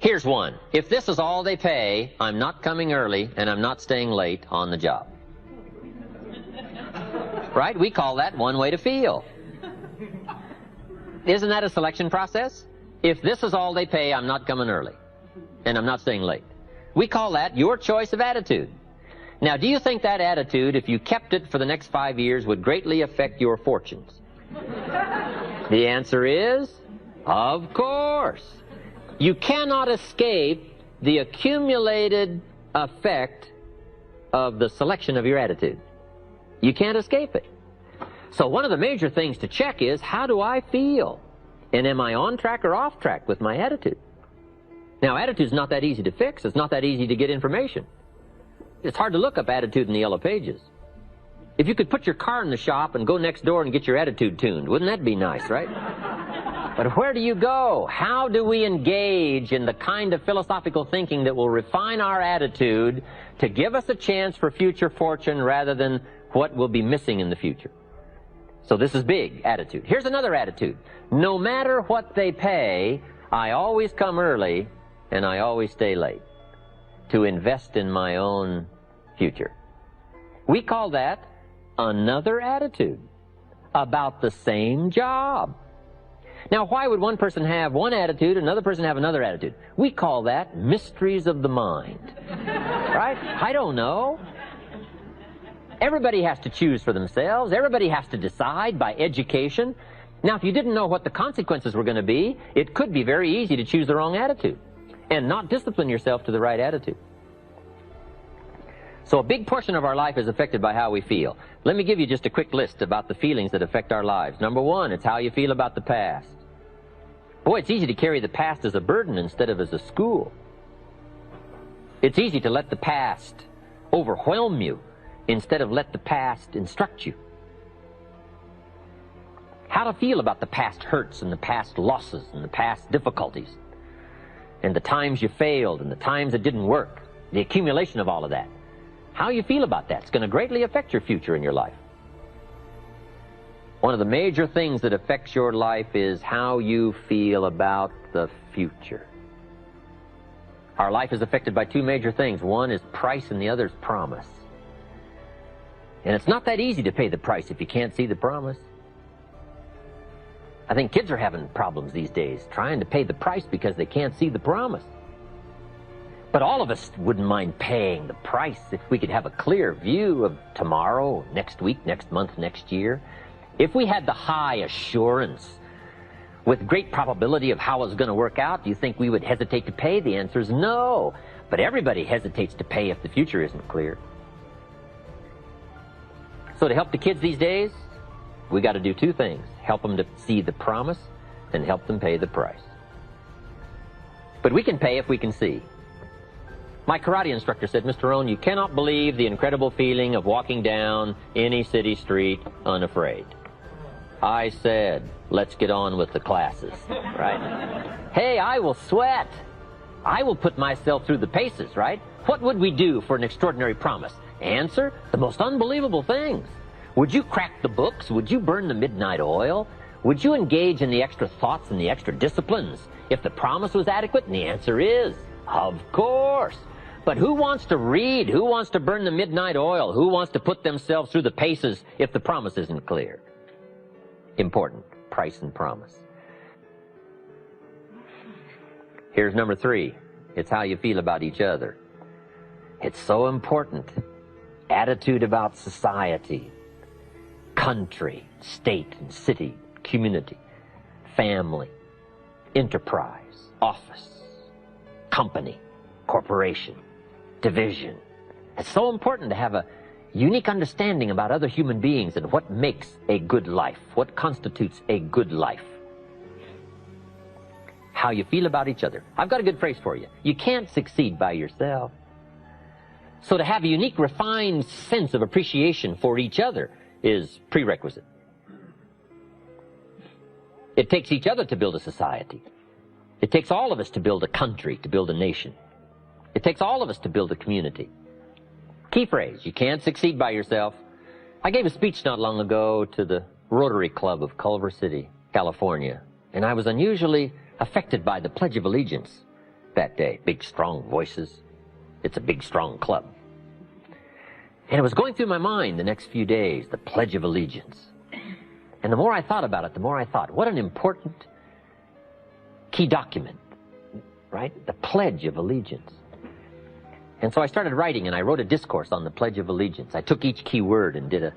Here's one. If this is all they pay, I'm not coming early and I'm not staying late on the job. Right? We call that one way to feel. Isn't that a selection process? If this is all they pay, I'm not coming early and I'm not staying late. We call that your choice of attitude. Now, do you think that attitude, if you kept it for the next 5 years, would greatly affect your fortunes? The answer is, of course. You cannot escape the accumulated effect of the selection of your attitude. You can't escape it. So one of the major things to check is, how do I feel? And am I on track or off track with my attitude? Now, attitude's not that easy to fix. It's not that easy to get information. It's hard to look up attitude in the Yellow Pages. If you could put your car in the shop and go next door and get your attitude tuned, wouldn't that be nice, right? But where do you go? How do we engage in the kind of philosophical thinking that will refine our attitude to give us a chance for future fortune rather than what will be missing in the future? So this is big, attitude. Here's another attitude. No matter what they pay, I always come early and I always stay late to invest in my own future. We call that another attitude about the same job. Now, why would one person have one attitude, another person have another attitude? We call that mysteries of the mind. Right? I don't know. Everybody has to choose for themselves. Everybody has to decide by education. Now, if you didn't know what the consequences were going to be, it could be very easy to choose the wrong attitude and not discipline yourself to the right attitude. So a big portion of our life is affected by how we feel. Let me give you just a quick list about the feelings that affect our lives. Number one, it's how you feel about the past. Boy, it's easy to carry the past as a burden instead of as a school. It's easy to let the past overwhelm you instead of let the past instruct you. How to feel about the past hurts and the past losses and the past difficulties and the times you failed and the times it didn't work, the accumulation of all of that. How you feel about that is going to greatly affect your future in your life. One of the major things that affects your life is how you feel about the future. Our life is affected by two major things. One is price and the other is promise. And it's not that easy to pay the price if you can't see the promise. I think kids are having problems these days trying to pay the price because they can't see the promise. But all of us wouldn't mind paying the price if we could have a clear view of tomorrow, next week, next month, next year. If we had the high assurance with great probability of how it's going to work out, do you think we would hesitate to pay? The answer is no. But everybody hesitates to pay if the future isn't clear. So to help the kids these days, we got to do two things. Help them to see the promise and help them pay the price. But we can pay if we can see. My karate instructor said, Mr. ROHN, you cannot believe the incredible feeling of walking down any city street unafraid. I said, let's get on with the classes, right? Hey, I will sweat. I will put myself through the paces, right? What would we do for an extraordinary promise? Answer, the most unbelievable things. Would you crack the books? Would you burn the midnight oil? Would you engage in the extra thoughts and the extra disciplines if the promise was adequate? And the answer is, of course. But who wants to read? Who wants to burn the midnight oil? Who wants to put themselves through the paces if the promise isn't clear? Important, price and promise. Here's number three. It's how you feel about each other. It's so important. Attitude about society, country, state and city, community, family, enterprise, office, company, corporation, division. It's so important to have a unique understanding about other human beings and what makes a good life, what constitutes a good life. How you feel about each other. I've got a good phrase for you. You can't succeed by yourself. So to have a unique, refined sense of appreciation for each other is prerequisite. It takes each other to build a society. It takes all of us to build a country, to build a nation. It takes all of us to build a community. Key phrase, you can't succeed by yourself. I gave a speech not long ago to the Rotary Club of Culver City, California, and I was unusually affected by the Pledge of Allegiance. that day. Big, strong voices. It's a big, strong club. And it was going through my mind the next few days, the Pledge of Allegiance. And the more I thought about it, the more I thought, what an important key document, right? The Pledge of Allegiance. And so I started writing, and I wrote a discourse on the Pledge of Allegiance. I took each key word and did a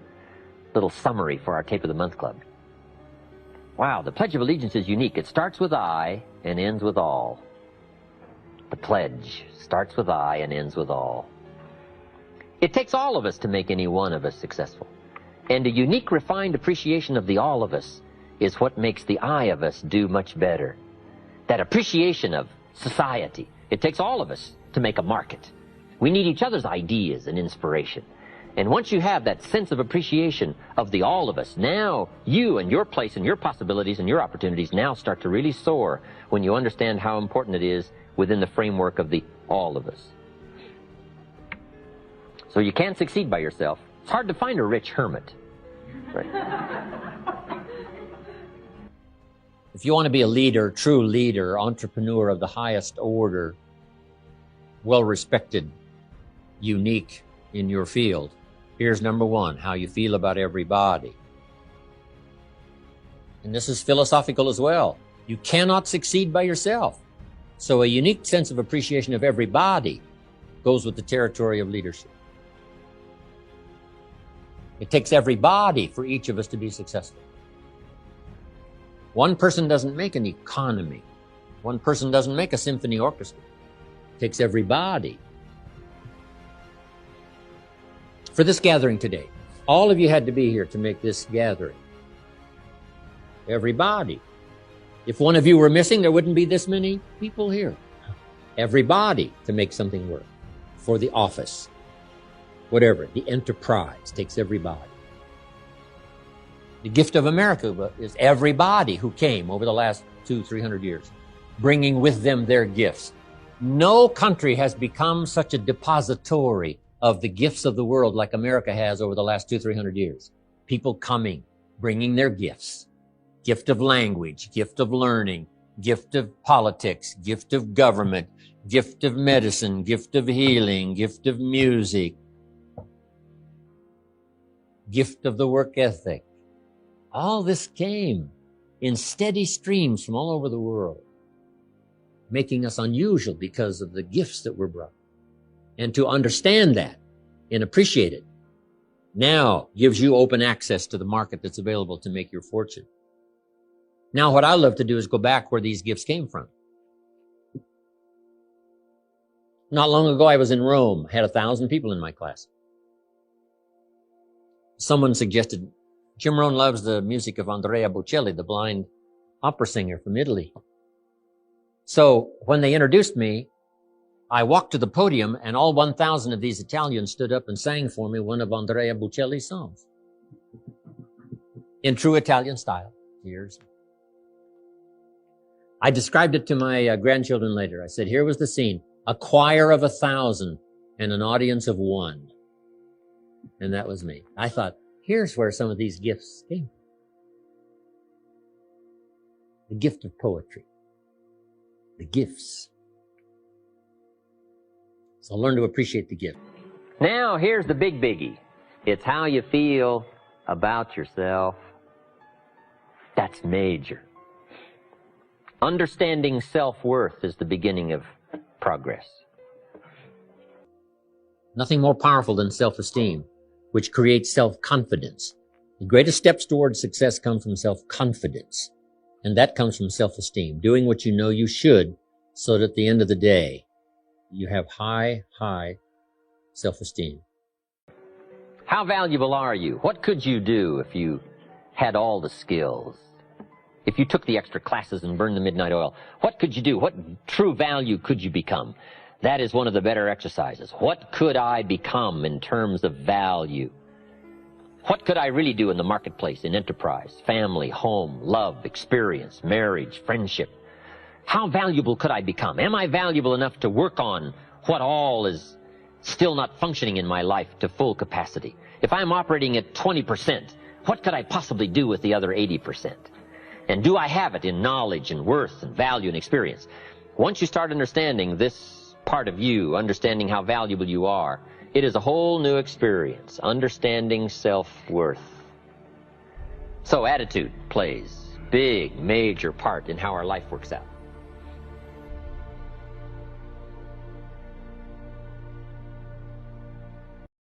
little summary for our Tape of the Month Club. Wow, the Pledge of Allegiance is unique. It starts with I and ends with all. The pledge starts with I and ends with all. It takes all of us to make any one of us successful. And a unique, refined appreciation of the all of us is what makes the I of us do much better. That appreciation of society. It takes all of us to make a market. We need each other's ideas and inspiration. And once you have that sense of appreciation of the all of us, now you and your place and your possibilities and your opportunities now start to really soar when you understand how important it is within the framework of the all of us. So you can't succeed by yourself. It's hard to find a rich hermit. Right? If you want to be a leader, true leader, entrepreneur of the highest order, well-respected, unique in your field, here's number one, how you feel about everybody. And this is philosophical as well. You cannot succeed by yourself. So a unique sense of appreciation of everybody goes with the territory of leadership. It takes everybody for each of us to be successful. One person doesn't make an economy. One person doesn't make a symphony orchestra. It takes everybody. For this gathering today, all of you had to be here to make this gathering. Everybody. If one of you were missing, there wouldn't be this many people here. Everybody to make something work. For the office. Whatever, the enterprise takes everybody. The gift of America is everybody who came over the last 200-300 years, bringing with them their gifts. No country has become such a depository of the gifts of the world like America has over the last 200-300 years. People coming, bringing their gifts. Gift of language, gift of learning, gift of politics, gift of government, gift of medicine, gift of healing, gift of music, gift of the work ethic. All this came in steady streams from all over the world, making us unusual because of the gifts that were brought. And to understand that and appreciate it now gives you open access to the market that's available to make your fortune. Now what I love to do is go back where these gifts came from. Not long ago I was in Rome, had 1,000 people in my class. Someone suggested, Jim Rohn loves the music of Andrea Bocelli, the blind opera singer from Italy. So when they introduced me, I walked to the podium and all 1,000 of these Italians stood up and sang for me one of Andrea Bocelli's songs. In true Italian style. Here's. I described it to my grandchildren later. I said, here was the scene. A choir of 1,000 and an audience of 1. And that was me. I thought, here's where some of these gifts came from. The gift of poetry. The gifts. So learn to appreciate the gift. Now, here's the big biggie. It's how you feel about yourself. That's major. Understanding self-worth is the beginning of progress. Nothing more powerful than self-esteem, which creates self-confidence. The greatest steps towards success come from self-confidence, and that comes from self-esteem, doing what you know you should so that at the end of the day, you have high self-esteem. How valuable are you? What could you do if you had all the skills? If you took the extra classes and burned the midnight oil, what could you do? What true value could you become? That is one of the better exercises. What could I become in terms of value? What could I really do in the marketplace, in enterprise, family, home, love, experience, marriage, friendship? How valuable could I become? Am I valuable enough to work on what all is still not functioning in my life to full capacity? If I'm operating at 20%, what could I possibly do with the other 80%? And do I have it in knowledge and worth and value and experience? Once you start understanding this part of you, understanding how valuable you are, it is a whole new experience, understanding self-worth. So attitude plays a big, major part in how our life works out.